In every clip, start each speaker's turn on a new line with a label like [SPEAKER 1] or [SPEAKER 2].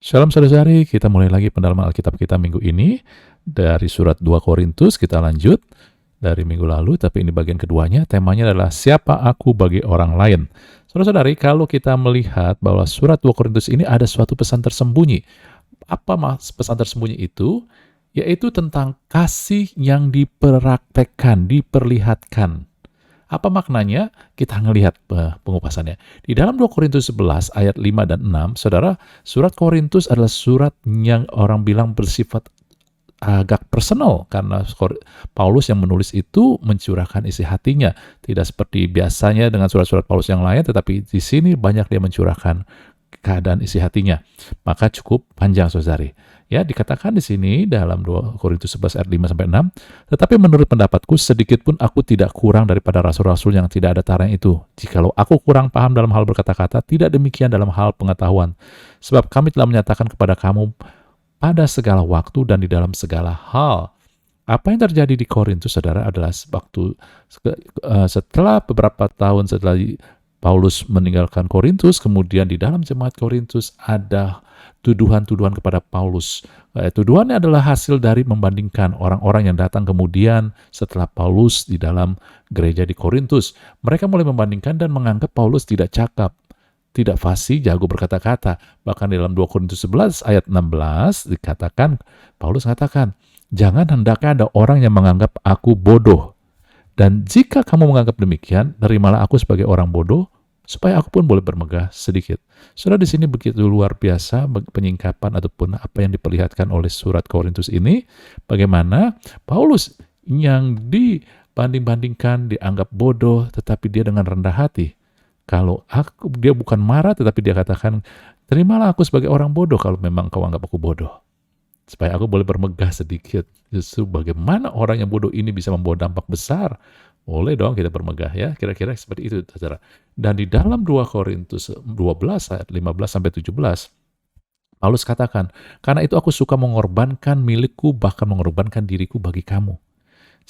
[SPEAKER 1] Shalom saudari, kita mulai lagi pendalaman Alkitab kita minggu ini. Dari surat 2 Korintus kita lanjut dari minggu lalu, tapi ini bagian keduanya. Temanya adalah siapa aku bagi orang lain. Saudara-saudari, kalau kita melihat bahwa surat 2 Korintus ini ada suatu pesan tersembunyi. Apa pesan tersembunyi itu? Yaitu tentang kasih yang dipraktekkan, diperlihatkan. Apa maknanya? Kita ngelihat pengupasannya. Di dalam 2 Korintus 11 ayat 5 dan 6, saudara, surat Korintus adalah surat yang orang bilang bersifat agak personal karena Paulus yang menulis itu mencurahkan isi hatinya. Tidak seperti biasanya dengan surat-surat Paulus yang lain, tetapi di sini banyak dia mencurahkan keadaan isi hatinya. Maka cukup panjang, saudari. Ya, dikatakan di sini dalam 2 Korintus 11 ayat 5 sampai 6, tetapi menurut pendapatku sedikit pun aku tidak kurang daripada rasul-rasul yang tidak ada taranya itu. Jikalau aku kurang paham dalam hal berkata-kata, tidak demikian dalam hal pengetahuan. Sebab kami telah menyatakan kepada kamu pada segala waktu dan di dalam segala hal. Apa yang terjadi di Korintus, saudara, adalah setelah beberapa tahun setelah Paulus meninggalkan Korintus, kemudian di dalam jemaat Korintus ada tuduhan-tuduhan kepada Paulus. Tuduhannya adalah hasil dari membandingkan orang-orang yang datang kemudian setelah Paulus di dalam gereja di Korintus. Mereka mulai membandingkan dan menganggap Paulus tidak cakap, tidak fasih, jago berkata-kata. Bahkan di dalam 2 Korintus 11 ayat 16 dikatakan, Paulus mengatakan, jangan hendaknya ada orang yang menganggap aku bodoh. Dan jika kamu menganggap demikian, terimalah aku sebagai orang bodoh, supaya aku pun boleh bermegah sedikit. Saudara, di sini begitu luar biasa penyingkapan ataupun apa yang diperlihatkan oleh surat Korintus ini, bagaimana Paulus yang dibanding-bandingkan, dianggap bodoh, tetapi dia dengan rendah hati. Kalau dia bukan marah, tetapi dia katakan, terimalah aku sebagai orang bodoh kalau memang kau anggap aku bodoh, supaya aku boleh bermegah sedikit. Justru bagaimana orang yang bodoh ini bisa membawa dampak besar? Boleh dong kita bermegah, ya. Kira-kira seperti itu, saudara. Dan di dalam 2 Korintus 12 ayat 15 sampai 17, Paulus katakan, karena itu aku suka mengorbankan milikku, bahkan mengorbankan diriku bagi kamu.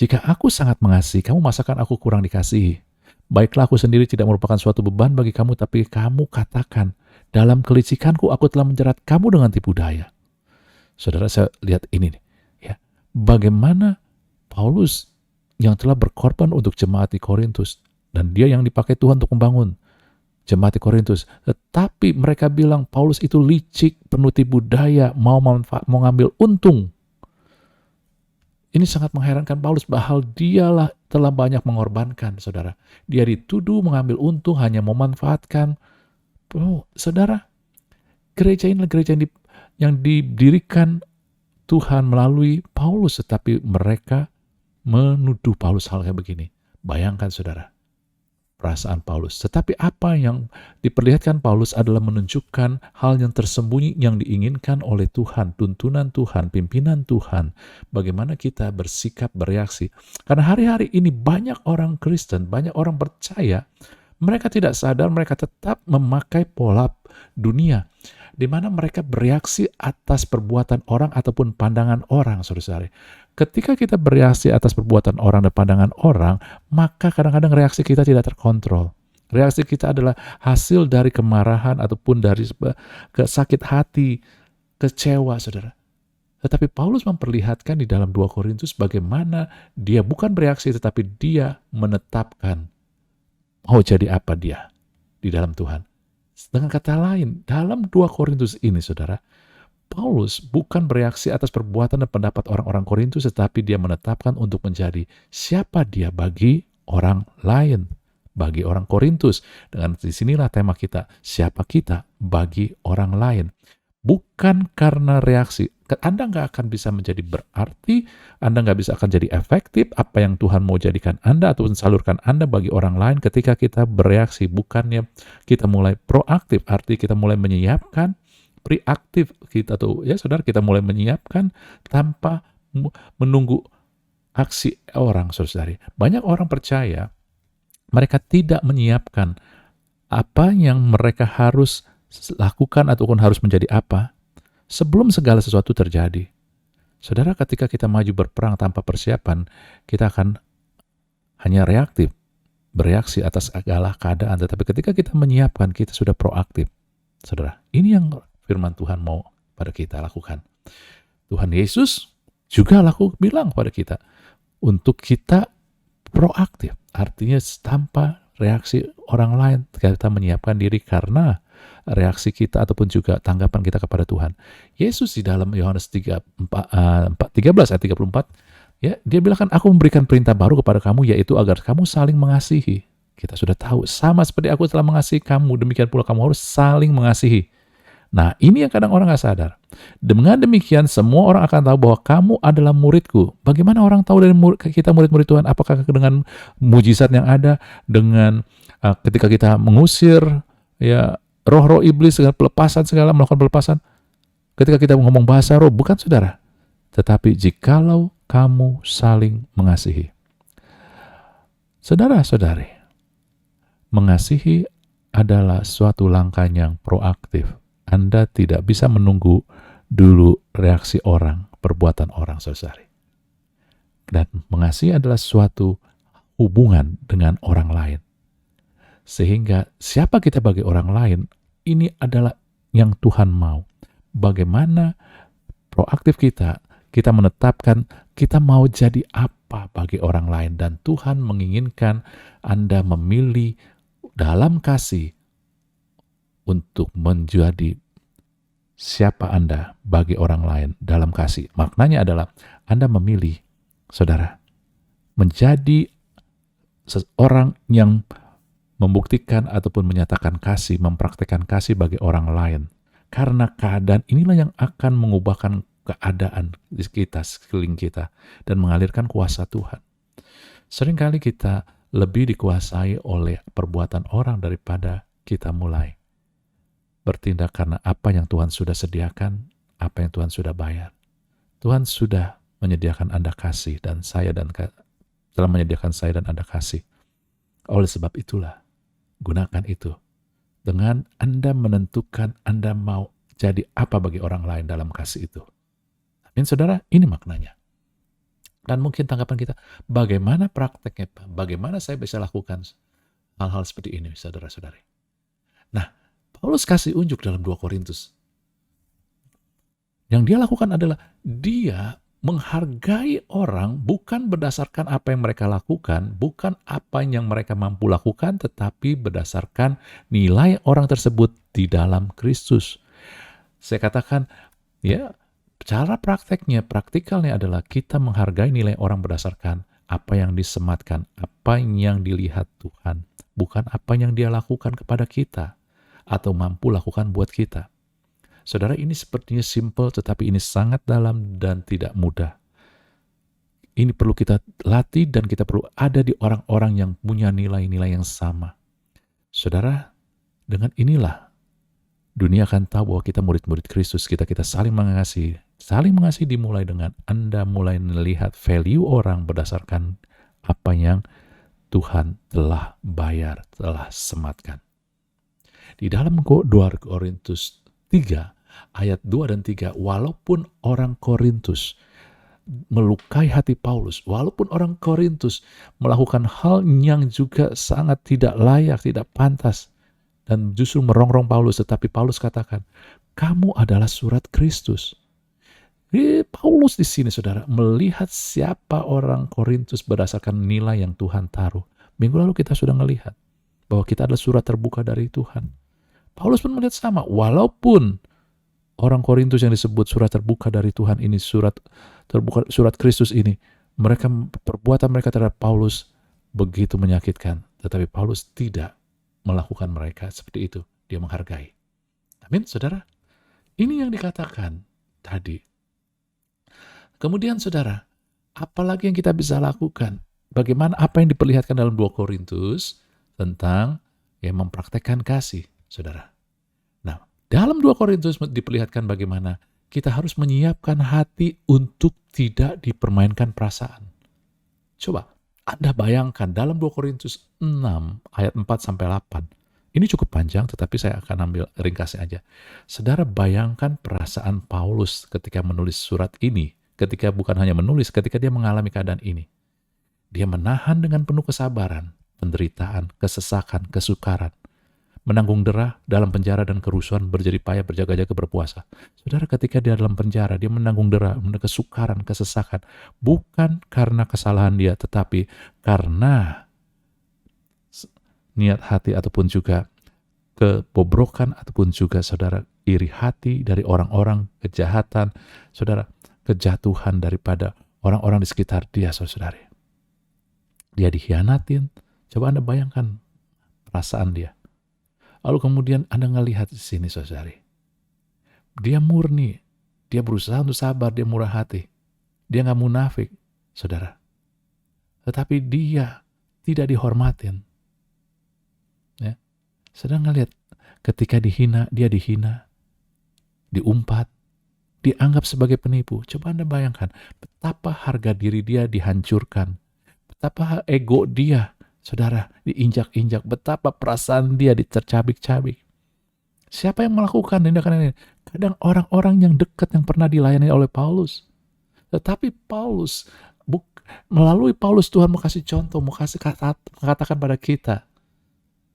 [SPEAKER 1] Jika aku sangat mengasihi kamu, masakan aku kurang dikasihi? Baiklah, aku sendiri tidak merupakan suatu beban bagi kamu, tapi kamu katakan, dalam kelicikanku aku telah menjerat kamu dengan tipu daya. Saudara, saya lihat ini nih, ya. Bagaimana Paulus yang telah berkorban untuk jemaat di Korintus, dan dia yang dipakai Tuhan untuk membangun jemaat di Korintus. Tetapi mereka bilang Paulus itu licik, penuh tipu daya, mau ngambil untung. Ini sangat mengherankan Paulus, bahwa dialah telah banyak mengorbankan, saudara. Dia dituduh mengambil untung, hanya memanfaatkan. Saudara, gereja ini gereja yang didirikan Tuhan melalui Paulus, tetapi mereka menuduh Paulus hal kayak begini. Bayangkan, saudara, perasaan Paulus. Tetapi apa yang diperlihatkan Paulus adalah menunjukkan hal yang tersembunyi yang diinginkan oleh Tuhan, tuntunan Tuhan, pimpinan Tuhan. Bagaimana kita bersikap, bereaksi. Karena hari-hari ini banyak orang Kristen, banyak orang percaya, mereka tidak sadar mereka tetap memakai pola dunia, di mana mereka bereaksi atas perbuatan orang ataupun pandangan orang, saudara-saudari. Ketika kita bereaksi atas perbuatan orang dan pandangan orang, maka kadang-kadang reaksi kita tidak terkontrol. Reaksi kita adalah hasil dari kemarahan ataupun dari sakit hati, kecewa, saudara. Tetapi Paulus memperlihatkan di dalam 2 Korintus bagaimana dia bukan bereaksi, tetapi dia menetapkan mau jadi apa dia di dalam Tuhan. Dengan kata lain, dalam 2 Korintus ini, saudara, Paulus bukan bereaksi atas perbuatan dan pendapat orang-orang Korintus, tetapi dia menetapkan untuk menjadi siapa dia bagi orang lain, bagi orang Korintus. Dengan disinilah tema kita, siapa kita bagi orang lain. Bukan karena reaksi. Anda nggak akan bisa menjadi berarti, Anda nggak bisa akan jadi efektif apa yang Tuhan mau jadikan Anda ataupun salurkan Anda bagi orang lain ketika kita bereaksi. Bukannya kita mulai proaktif, arti kita mulai menyiapkan, reaktif kita tuh, ya saudara, kita mulai menyiapkan tanpa menunggu aksi orang, saudari. Banyak orang percaya mereka tidak menyiapkan apa yang mereka harus lakukan ataupun harus menjadi apa sebelum segala sesuatu terjadi. Saudara, ketika kita maju berperang tanpa persiapan, kita akan hanya reaktif, bereaksi atas segala keadaan. Tetapi ketika kita menyiapkan, kita sudah proaktif. Saudara, ini yang firman Tuhan mau kepada kita lakukan. Tuhan Yesus juga bilang kepada kita untuk kita proaktif, artinya tanpa reaksi orang lain kita menyiapkan diri karena reaksi kita ataupun juga tanggapan kita kepada Tuhan. Yesus di dalam Yohanes 13 ayat 34, ya, dia bilang kan, aku memberikan perintah baru kepada kamu, yaitu agar kamu saling mengasihi. Kita sudah tahu, sama seperti aku telah mengasihi kamu, demikian pula kamu harus saling mengasihi. Nah, ini yang kadang orang gak sadar. Dengan demikian, semua orang akan tahu bahwa kamu adalah muridku. Bagaimana orang tahu dari kita murid-murid Tuhan? Apakah dengan mujizat yang ada, dengan ketika kita mengusir ya roh-roh iblis, dengan pelepasan segala, melakukan pelepasan? Ketika kita ngomong bahasa roh, bukan saudara. Tetapi jikalau kamu saling mengasihi. Saudara-saudari, mengasihi adalah suatu langkah yang proaktif. Anda tidak bisa menunggu dulu reaksi orang, perbuatan orang, saudari. Dan mengasihi adalah suatu hubungan dengan orang lain. Sehingga siapa kita bagi orang lain, ini adalah yang Tuhan mau. Bagaimana proaktif kita menetapkan kita mau jadi apa bagi orang lain. Dan Tuhan menginginkan Anda memilih dalam kasih untuk menjadi siapa Anda bagi orang lain dalam kasih. Maknanya adalah Anda memilih, saudara, menjadi seorang yang membuktikan ataupun menyatakan kasih, mempraktikkan kasih bagi orang lain. Karena keadaan inilah yang akan mengubahkan keadaan di kita, sekeliling kita, dan mengalirkan kuasa Tuhan. Seringkali kita lebih dikuasai oleh perbuatan orang daripada kita mulai bertindak karena apa yang Tuhan sudah sediakan, apa yang Tuhan sudah bayar. Tuhan sudah menyediakan Anda kasih dan saya telah menyediakan saya dan Anda kasih. Oleh sebab itulah, gunakan itu dengan Anda menentukan Anda mau jadi apa bagi orang lain dalam kasih itu. Amin, saudara, ini maknanya. Dan mungkin tanggapan kita, bagaimana prakteknya, Pak? Bagaimana saya bisa lakukan hal-hal seperti ini, saudara-saudari? Nah, Paulus kasih unjuk dalam 2 Korintus. Yang dia lakukan adalah dia menghargai orang bukan berdasarkan apa yang mereka lakukan, bukan apa yang mereka mampu lakukan, tetapi berdasarkan nilai orang tersebut di dalam Kristus. Saya katakan, ya, cara praktikalnya adalah kita menghargai nilai orang berdasarkan apa yang disematkan, apa yang dilihat Tuhan, bukan apa yang dia lakukan kepada kita atau mampu lakukan buat kita. Saudara, ini sepertinya simple, tetapi ini sangat dalam dan tidak mudah. Ini perlu kita latih dan kita perlu ada di orang-orang yang punya nilai-nilai yang sama. Saudara, dengan inilah dunia akan tahu bahwa kita murid-murid Kristus, kita saling mengasihi. Saling mengasihi dimulai dengan Anda mulai melihat value orang berdasarkan apa yang Tuhan telah bayar, telah sematkan. Di dalam 2 Korintus 3, ayat 2 dan 3, walaupun orang Korintus melukai hati Paulus, walaupun orang Korintus melakukan hal yang juga sangat tidak layak, tidak pantas, dan justru merongrong Paulus, tetapi Paulus katakan, kamu adalah surat Kristus. Paulus di sini, saudara, melihat siapa orang Korintus berdasarkan nilai yang Tuhan taruh. Minggu lalu kita sudah melihat bahwa kita adalah surat terbuka dari Tuhan. Paulus pun melihat sama, walaupun orang Korintus yang disebut surat terbuka dari Tuhan ini, surat terbuka, surat Kristus ini, perbuatan mereka terhadap Paulus begitu menyakitkan, tetapi Paulus tidak melakukan mereka seperti itu. Dia menghargai. Amin, saudara. Ini yang dikatakan tadi. Kemudian, saudara, apalagi yang kita bisa lakukan? Bagaimana apa yang diperlihatkan dalam 2 Korintus tentang mempraktekkan kasih, saudara. Nah, dalam 2 Korintus diperlihatkan bagaimana kita harus menyiapkan hati untuk tidak dipermainkan perasaan. Coba Anda bayangkan dalam 2 Korintus 6 ayat 4-8. Ini cukup panjang, tetapi saya akan ambil ringkasnya aja. Saudara, bayangkan perasaan Paulus ketika menulis surat ini. Ketika bukan hanya menulis, ketika dia mengalami keadaan ini. Dia menahan dengan penuh kesabaran, penderitaan, kesesakan, kesukaran. menanggung derah dalam penjara dan kerusuhan, berjerih payah, berjaga-jaga, berpuasa. Saudara, ketika dia dalam penjara, dia menanggung derah, kesukaran, kesesakan, bukan karena kesalahan dia, tetapi karena niat hati ataupun juga kebobrokan ataupun juga saudara iri hati dari orang-orang, kejahatan, saudara, kejatuhan daripada orang-orang di sekitar dia, saudari. Dia dikhianatin. Coba Anda bayangkan perasaan dia. Lalu kemudian Anda ngelihat di sini, saudari. Dia murni, dia berusaha untuk sabar, dia murah hati. Dia nggak munafik, saudara. Tetapi dia tidak dihormatin. Ya. Sedang ngelihat ketika dihina, dia dihina, diumpat, dianggap sebagai penipu. Coba Anda bayangkan betapa harga diri dia dihancurkan, betapa ego dia, saudara, diinjak-injak, betapa perasaan dia ditercabik-cabik. Siapa yang melakukan tindakan ini? Kadang orang-orang yang dekat yang pernah dilayani oleh Paulus. Tetapi Paulus, melalui Paulus Tuhan mau kasih contoh, mau kasih mengatakan pada kita,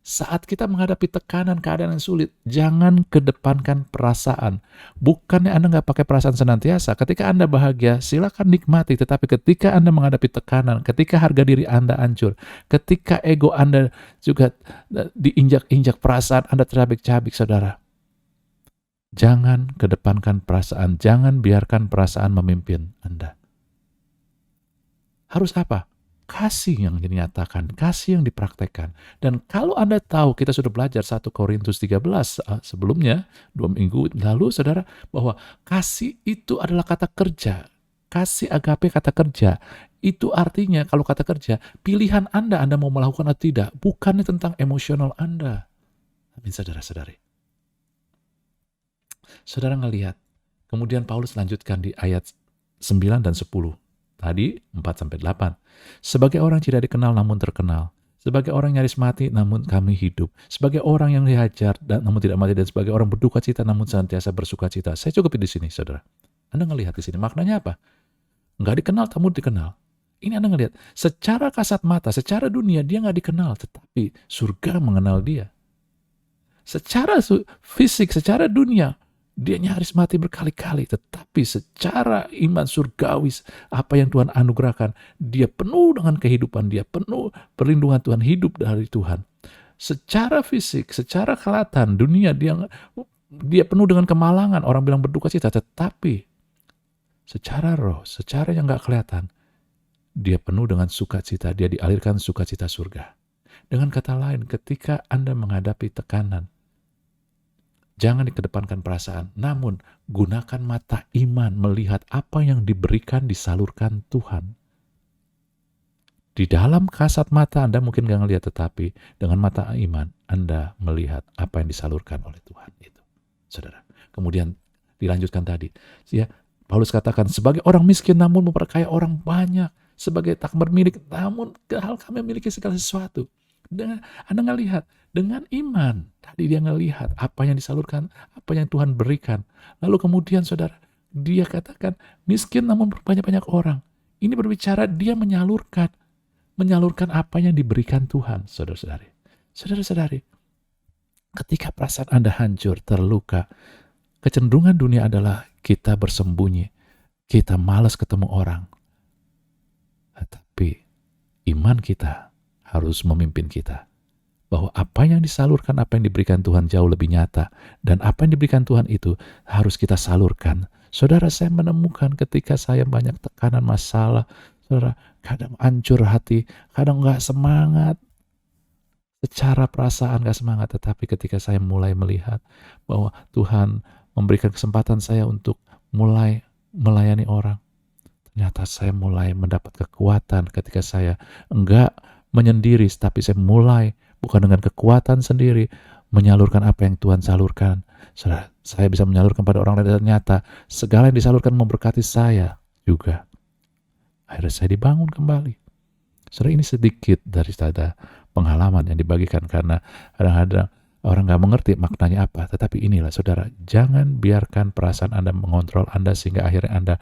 [SPEAKER 1] saat kita menghadapi tekanan, keadaan yang sulit, jangan kedepankan perasaan. Bukannya Anda nggak pakai perasaan senantiasa. Ketika Anda bahagia, silakan nikmati. Tetapi ketika Anda menghadapi tekanan, ketika harga diri Anda hancur, ketika ego Anda juga diinjak-injak, perasaan Anda tercabik-cabik, saudara. Jangan kedepankan perasaan. Jangan biarkan perasaan memimpin Anda. Harus apa? Kasih yang dinyatakan, kasih yang dipraktekkan. Dan kalau Anda tahu, kita sudah belajar 1 Korintus 13 sebelumnya, 2 minggu lalu, saudara, bahwa kasih itu adalah kata kerja. Kasih agape kata kerja. Itu artinya, kalau kata kerja, pilihan Anda mau melakukan atau tidak, bukannya tentang emosional Anda. Amin, saudara-saudari. Saudara ngelihat, kemudian Paulus lanjutkan di ayat 9 dan 10. Tadi 4-8. Sebagai orang tidak dikenal namun terkenal. Sebagai orang nyaris mati namun kami hidup. Sebagai orang yang dihajar namun tidak mati. Dan sebagai orang berduka cita namun senantiasa bersuka cita. Saya cukup di sini, saudara. Anda ngelihat di sini. Maknanya apa? Nggak dikenal namun dikenal. Ini Anda ngelihat. Secara kasat mata, secara dunia dia nggak dikenal. Tetapi surga mengenal dia. Secara fisik, secara dunia, dia nyaris mati berkali-kali, tetapi secara iman surgawi, apa yang Tuhan anugerahkan, dia penuh dengan kehidupan, dia penuh perlindungan Tuhan, hidup dari Tuhan. Secara fisik, secara kelihatan, dunia dia penuh dengan kemalangan, orang bilang berduka cita, tetapi secara roh, secara yang gak kelihatan, dia penuh dengan sukacita, dia dialirkan sukacita surga. Dengan kata lain, ketika Anda menghadapi tekanan, jangan dikedepankan perasaan, namun gunakan mata iman melihat apa yang diberikan, disalurkan Tuhan. Di dalam kasat mata Anda mungkin gak ngelihat, tetapi dengan mata iman Anda melihat apa yang disalurkan oleh Tuhan itu, saudara. Kemudian dilanjutkan tadi, ya, Paulus katakan, sebagai orang miskin namun memperkaya orang banyak, sebagai tak bermilik namun hal kami memiliki segala sesuatu. Dengan Anda ngelihat, dengan iman tadi dia ngelihat apa yang disalurkan, apa yang Tuhan berikan. Lalu kemudian saudara, dia katakan miskin namun berbanyak-banyak orang. Ini berbicara dia menyalurkan apa yang diberikan Tuhan, saudara-saudari. Saudara-saudari, ketika perasaan Anda hancur, terluka, kecenderungan dunia adalah kita bersembunyi, kita malas ketemu orang. Tapi iman kita harus memimpin kita. Bahwa apa yang disalurkan, apa yang diberikan Tuhan jauh lebih nyata. Dan apa yang diberikan Tuhan itu harus kita salurkan. Saudara, saya menemukan ketika saya banyak tekanan masalah, saudara, kadang hancur hati, kadang gak semangat. Secara perasaan gak semangat, tetapi ketika saya mulai melihat bahwa Tuhan memberikan kesempatan saya untuk mulai melayani orang, ternyata saya mulai mendapat kekuatan ketika saya enggak menyendiri, tapi saya mulai bukan dengan kekuatan sendiri menyalurkan apa yang Tuhan salurkan. Saya bisa menyalurkan pada orang lain, ternyata segala yang disalurkan memberkati saya juga. Akhirnya saya dibangun kembali. Saudara, ini sedikit dari pengalaman yang dibagikan, karena kadang-kadang orang gak mengerti maknanya apa. Tetapi inilah, saudara, jangan biarkan perasaan Anda mengontrol Anda sehingga akhirnya Anda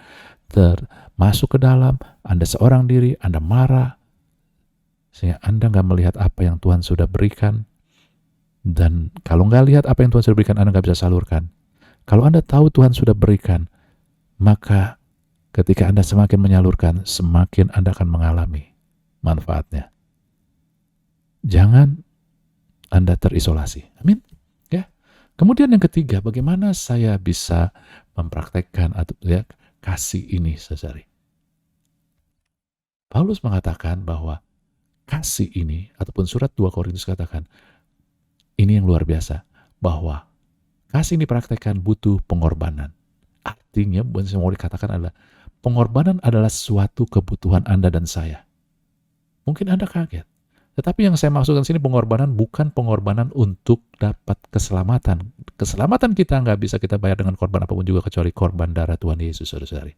[SPEAKER 1] termasuk ke dalam, Anda seorang diri, Anda marah, sehingga Anda gak melihat apa yang Tuhan sudah berikan. Dan kalau nggak lihat apa yang Tuhan sudah berikan, Anda nggak bisa salurkan. Kalau Anda tahu Tuhan sudah berikan, maka ketika Anda semakin menyalurkan, semakin Anda akan mengalami manfaatnya. Jangan Anda terisolasi. Amin. Ya. Kemudian yang ketiga, bagaimana saya bisa mempraktekkan atau kasih ini, saudari? Paulus mengatakan bahwa kasih ini, ataupun surat 2 Korintus katakan, ini yang luar biasa, bahwa kasih ini praktekkan butuh pengorbanan. Artinya, bukan saya mau dikatakan adalah, pengorbanan adalah suatu kebutuhan Anda dan saya. Mungkin Anda kaget. Tetapi yang saya maksudkan sini pengorbanan bukan pengorbanan untuk dapat keselamatan. Keselamatan kita nggak bisa kita bayar dengan korban apapun juga kecuali korban darah Tuhan Yesus, saudara-saudari.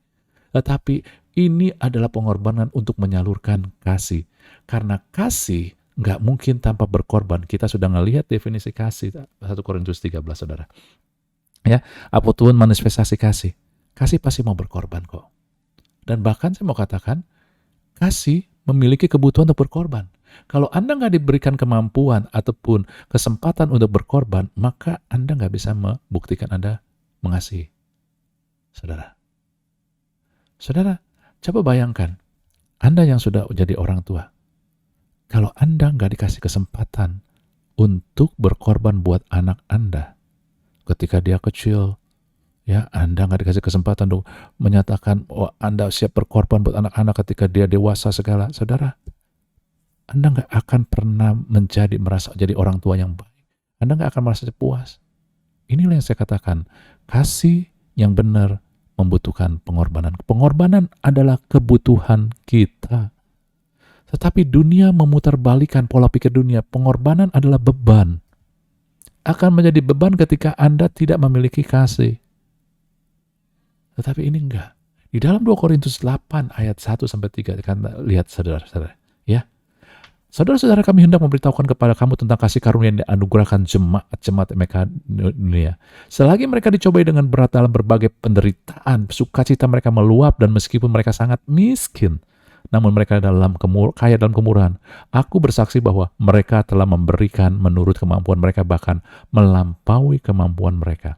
[SPEAKER 1] Tetapi ini adalah pengorbanan untuk menyalurkan kasih. Karena kasih nggak mungkin tanpa berkorban. Kita sudah ngelihat definisi kasih 1 Korintus 13, saudara. Ya, apa Tuhan manifestasi kasih? Kasih pasti mau berkorban kok. Dan bahkan saya mau katakan, kasih memiliki kebutuhan untuk berkorban. Kalau Anda nggak diberikan kemampuan ataupun kesempatan untuk berkorban, maka Anda nggak bisa membuktikan Anda mengasihi. Saudara, coba bayangkan, Anda yang sudah jadi orang tua, kalau Anda nggak dikasih kesempatan untuk berkorban buat anak Anda ketika dia kecil, ya, Anda nggak dikasih kesempatan untuk menyatakan, oh, Anda siap berkorban buat anak-anak ketika dia dewasa segala. Saudara, Anda nggak akan pernah merasa jadi orang tua yang baik. Anda nggak akan merasa puas. Inilah yang saya katakan, kasih yang benar membutuhkan pengorbanan. Pengorbanan adalah kebutuhan kita. Tetapi dunia memutarbalikkan pola pikir dunia. Pengorbanan adalah beban. Akan menjadi beban ketika Anda tidak memiliki kasih. Tetapi ini enggak. Di dalam 2 Korintus 8 ayat 1-3, lihat saudara-saudara, ya. Saudara-saudara, kami hendak memberitahukan kepada kamu tentang kasih karunia yang dianugerahkan jemaat-jemaat Makedonia. Selagi mereka dicobai dengan berat dalam berbagai penderitaan, sukacita mereka meluap, dan meskipun mereka sangat miskin, namun mereka kaya dalam kemurahan. Aku bersaksi bahwa mereka telah memberikan menurut kemampuan mereka, bahkan melampaui kemampuan mereka.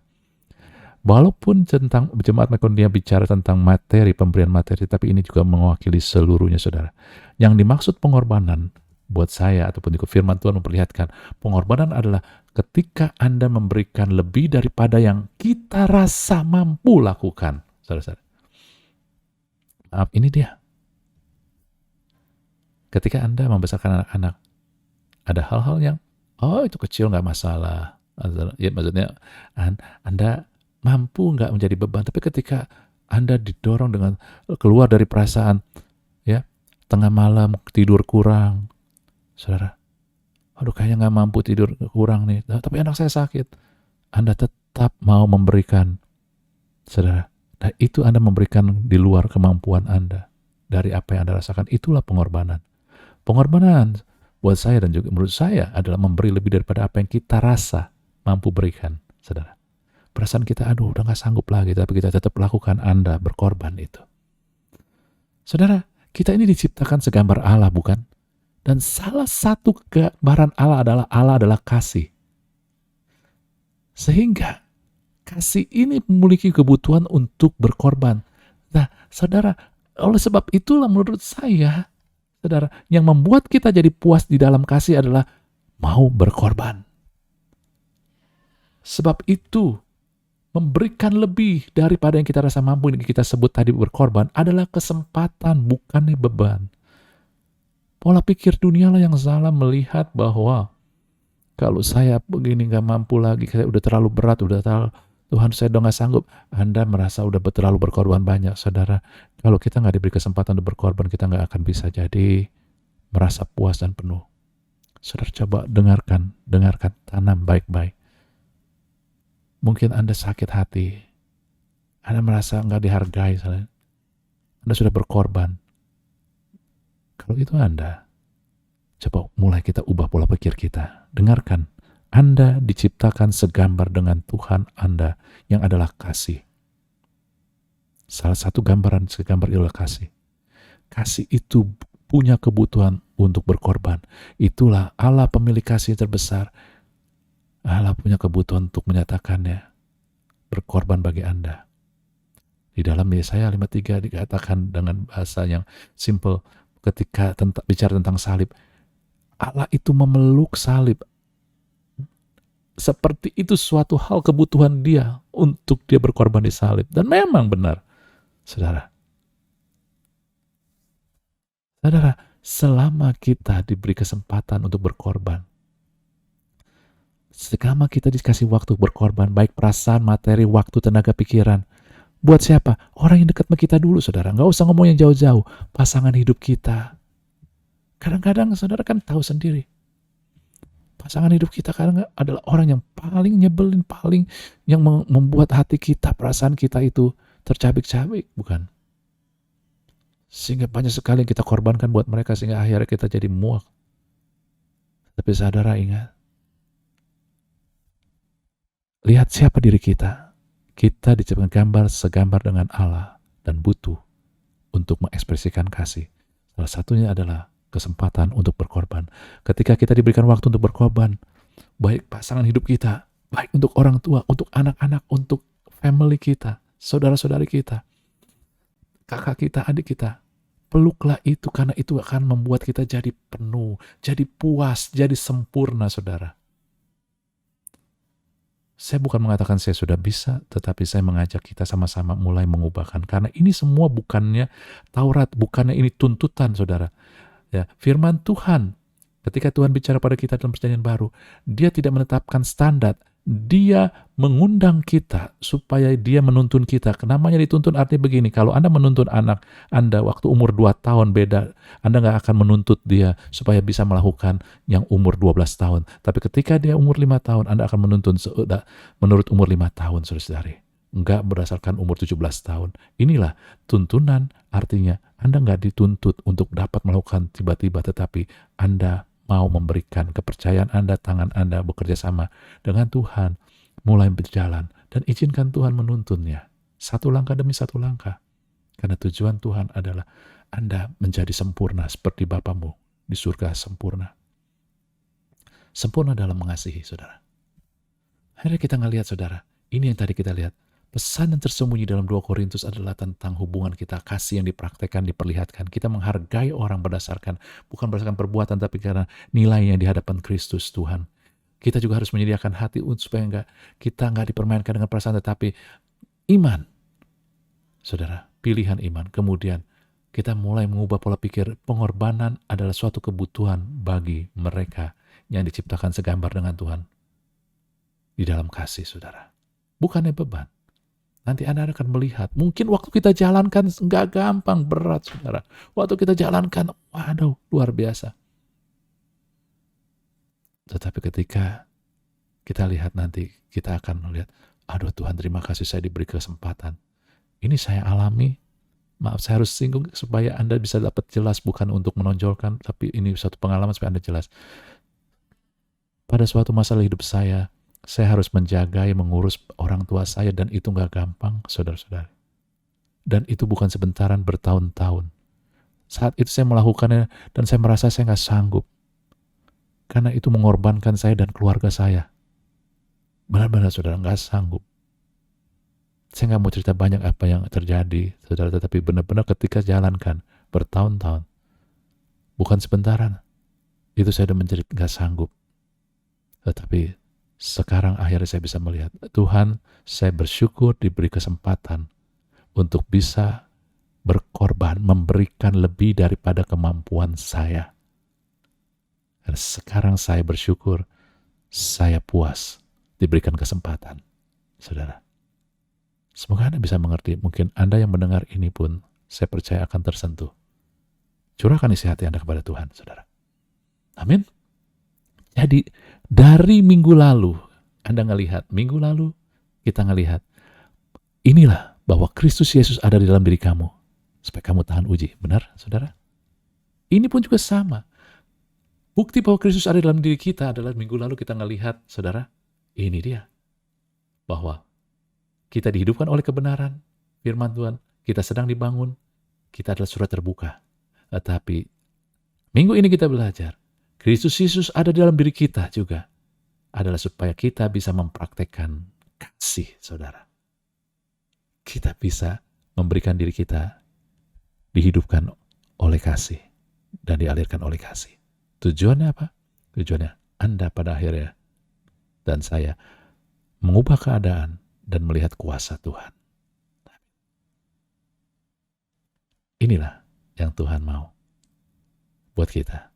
[SPEAKER 1] Walaupun tentang jemaat Makedonia bicara tentang materi, pemberian materi, tapi ini juga mewakili seluruhnya, saudara. Yang dimaksud pengorbanan buat saya ataupun juga firman Tuhan memperlihatkan, pengorbanan adalah ketika Anda memberikan lebih daripada yang kita rasa mampu lakukan. Saudara-saudara, maaf, ini dia. Ketika Anda membesarkan anak-anak, ada hal-hal yang, oh, itu kecil, nggak masalah. Ya, maksudnya Anda mampu nggak menjadi beban. Tapi ketika Anda didorong dengan keluar dari perasaan, ya, tengah malam tidur kurang, saudara, aduh kayaknya nggak mampu tidur kurang nih, tapi anak saya sakit, Anda tetap mau memberikan, saudara. Nah, itu Anda memberikan di luar kemampuan Anda, dari apa yang Anda rasakan. Itulah pengorbanan. Pengorbanan buat saya dan juga menurut saya adalah memberi lebih daripada apa yang kita rasa mampu berikan, saudara. Perasaan kita, aduh udah gak sanggup lagi, tapi kita tetap lakukan. Anda berkorban itu. Saudara, kita ini diciptakan segambar Allah, bukan? Dan salah satu gambaran Allah adalah kasih. Sehingga kasih ini memiliki kebutuhan untuk berkorban. Nah, saudara, oleh sebab itulah menurut saya, saudara, yang membuat kita jadi puas di dalam kasih adalah mau berkorban. Sebab itu, memberikan lebih daripada yang kita rasa mampu, yang kita sebut tadi berkorban, adalah kesempatan, bukannya beban. Pola pikir dunia lah yang salah melihat bahwa kalau saya begini gak mampu lagi, saya udah terlalu berat, Tuhan saya udah gak sanggup. Anda merasa udah terlalu berkorban banyak. Saudara, kalau kita gak diberi kesempatan untuk berkorban, kita gak akan bisa jadi merasa puas dan penuh. Saudara, coba dengarkan, tanam baik-baik. Mungkin Anda sakit hati, Anda merasa nggak dihargai, Anda sudah berkorban. Kalau itu Anda, coba mulai kita ubah pola pikir kita. Dengarkan, Anda diciptakan segambar dengan Tuhan Anda yang adalah kasih. Salah satu gambaran segambar adalah kasih. Kasih itu punya kebutuhan untuk berkorban. Itulah Allah pemilik kasih terbesar. Allah punya kebutuhan untuk menyatakannya, berkorban bagi Anda. Di dalam Yesaya 53 dikatakan dengan bahasa yang simple ketika bicara tentang salib. Allah itu memeluk salib. Seperti itu suatu hal kebutuhan dia untuk dia berkorban di salib. Dan memang benar, saudara. Saudara, selama kita diberi kesempatan untuk berkorban, selama kita dikasih waktu berkorban, baik perasaan, materi, waktu, tenaga, pikiran, buat siapa? Orang yang dekat sama kita dulu, saudara. Nggak usah ngomong yang jauh-jauh. Pasangan hidup kita. Kadang-kadang saudara kan tahu sendiri. Pasangan hidup kita kadang adalah orang yang paling nyebelin, paling yang membuat hati kita, perasaan kita itu tercabik-cabik, bukan? Sehingga banyak sekali yang kita korbankan buat mereka sehingga akhirnya kita jadi muak. Tapi saudara ingat, lihat siapa diri kita. Kita diciptakan gambar segambar dengan Allah dan butuh untuk mengekspresikan kasih. Salah satunya adalah kesempatan untuk berkorban. Ketika kita diberikan waktu untuk berkorban, baik pasangan hidup kita, baik untuk orang tua, untuk anak-anak, untuk family kita, saudara-saudari kita, kakak kita, adik kita, peluklah itu karena itu akan membuat kita jadi penuh, jadi puas, jadi sempurna, saudara. Saya bukan mengatakan saya sudah bisa, tetapi saya mengajak kita sama-sama mulai mengubahkan. Karena ini semua bukannya Taurat, bukannya ini tuntutan, saudara. Ya, firman Tuhan, ketika Tuhan bicara pada kita dalam perjanjian baru, dia tidak menetapkan standar. Dia mengundang kita supaya dia menuntun kita. Namanya dituntun artinya begini, kalau Anda menuntun anak Anda waktu umur 2 tahun beda, Anda nggak akan menuntut dia supaya bisa melakukan yang umur 12 tahun. Tapi ketika dia umur 5 tahun, Anda akan menuntun menurut umur 5 tahun, saudara-saudari. Nggak berdasarkan umur 17 tahun. Inilah tuntunan, artinya Anda nggak dituntut untuk dapat melakukan tiba-tiba, tetapi Anda mau memberikan kepercayaan Anda, tangan Anda bekerja sama dengan Tuhan, mulai berjalan, dan izinkan Tuhan menuntunnya. Satu langkah demi satu langkah. Karena tujuan Tuhan adalah Anda menjadi sempurna seperti Bapamu di surga sempurna. Sempurna dalam mengasihi, saudara. Akhirnya kita ngelihat, saudara, ini yang tadi kita lihat. Pesan yang tersembunyi dalam 2 Korintus adalah tentang hubungan kita, kasih yang dipraktekkan, diperlihatkan. Kita menghargai orang bukan berdasarkan perbuatan, tapi karena nilainya di hadapan Kristus Tuhan. Kita juga harus menyediakan hati supaya kita nggak dipermainkan dengan perasaan, tetapi iman. Saudara, pilihan iman. Kemudian kita mulai mengubah pola pikir pengorbanan adalah suatu kebutuhan bagi mereka yang diciptakan segambar dengan Tuhan. Di dalam kasih, saudara. Bukannya beban. Nanti Anda akan melihat, mungkin waktu kita jalankan nggak gampang, berat, saudara. Waktu kita jalankan, waduh, luar biasa. Tetapi ketika kita lihat nanti, kita akan melihat, aduh Tuhan, terima kasih saya diberi kesempatan. Ini saya alami, maaf saya harus singgung supaya Anda bisa dapat jelas, bukan untuk menonjolkan, tapi ini suatu pengalaman supaya Anda jelas. Pada suatu masalah hidup saya harus menjaga, mengurus orang tua saya, dan itu nggak gampang, saudara-saudara. Dan itu bukan sebentaran, bertahun-tahun. Saat itu saya melakukannya, dan saya merasa saya nggak sanggup. Karena itu mengorbankan saya dan keluarga saya. Benar-benar, saudara, nggak sanggup. Saya nggak mau cerita banyak apa yang terjadi, saudara, tetapi benar-benar ketika jalankan, bertahun-tahun. Bukan sebentaran. Itu saya udah menjadi nggak sanggup. Tetapi sekarang akhirnya saya bisa melihat, Tuhan, saya bersyukur diberi kesempatan untuk bisa berkorban, memberikan lebih daripada kemampuan saya. Dan sekarang saya bersyukur, saya puas diberikan kesempatan. Saudara, semoga Anda bisa mengerti. Mungkin Anda yang mendengar ini pun, saya percaya akan tersentuh. Curahkan isi hati Anda kepada Tuhan, saudara. Amin. Jadi dari minggu lalu, Anda ngelihat, minggu lalu kita ngelihat, inilah bahwa Kristus Yesus ada di dalam diri kamu, supaya kamu tahan uji. Benar, saudara? Ini pun juga sama. Bukti bahwa Kristus ada dalam diri kita adalah minggu lalu kita ngelihat, saudara, ini dia. Bahwa kita dihidupkan oleh kebenaran, firman Tuhan, kita sedang dibangun, kita adalah surat terbuka. Tetapi minggu ini kita belajar, Kristus Yesus ada di dalam diri kita juga. adalah supaya kita bisa mempraktekkan kasih, saudara. Kita bisa memberikan diri kita dihidupkan oleh kasih dan dialirkan oleh kasih. Tujuannya apa? Tujuannya Anda pada akhirnya dan saya mengubah keadaan dan melihat kuasa Tuhan. Inilah yang Tuhan mau buat kita.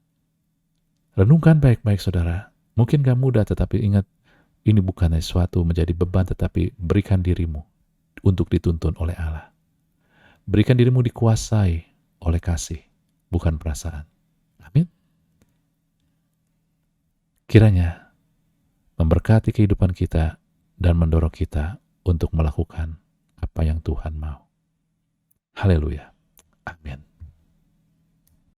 [SPEAKER 1] Renungkan baik-baik, saudara. Mungkin gak mudah, tetapi ingat, ini bukan sesuatu menjadi beban, tetapi berikan dirimu untuk dituntun oleh Allah. Berikan dirimu dikuasai oleh kasih, bukan perasaan. Amin. Kiranya memberkati kehidupan kita dan mendorong kita untuk melakukan apa yang Tuhan mau. Haleluya. Amin.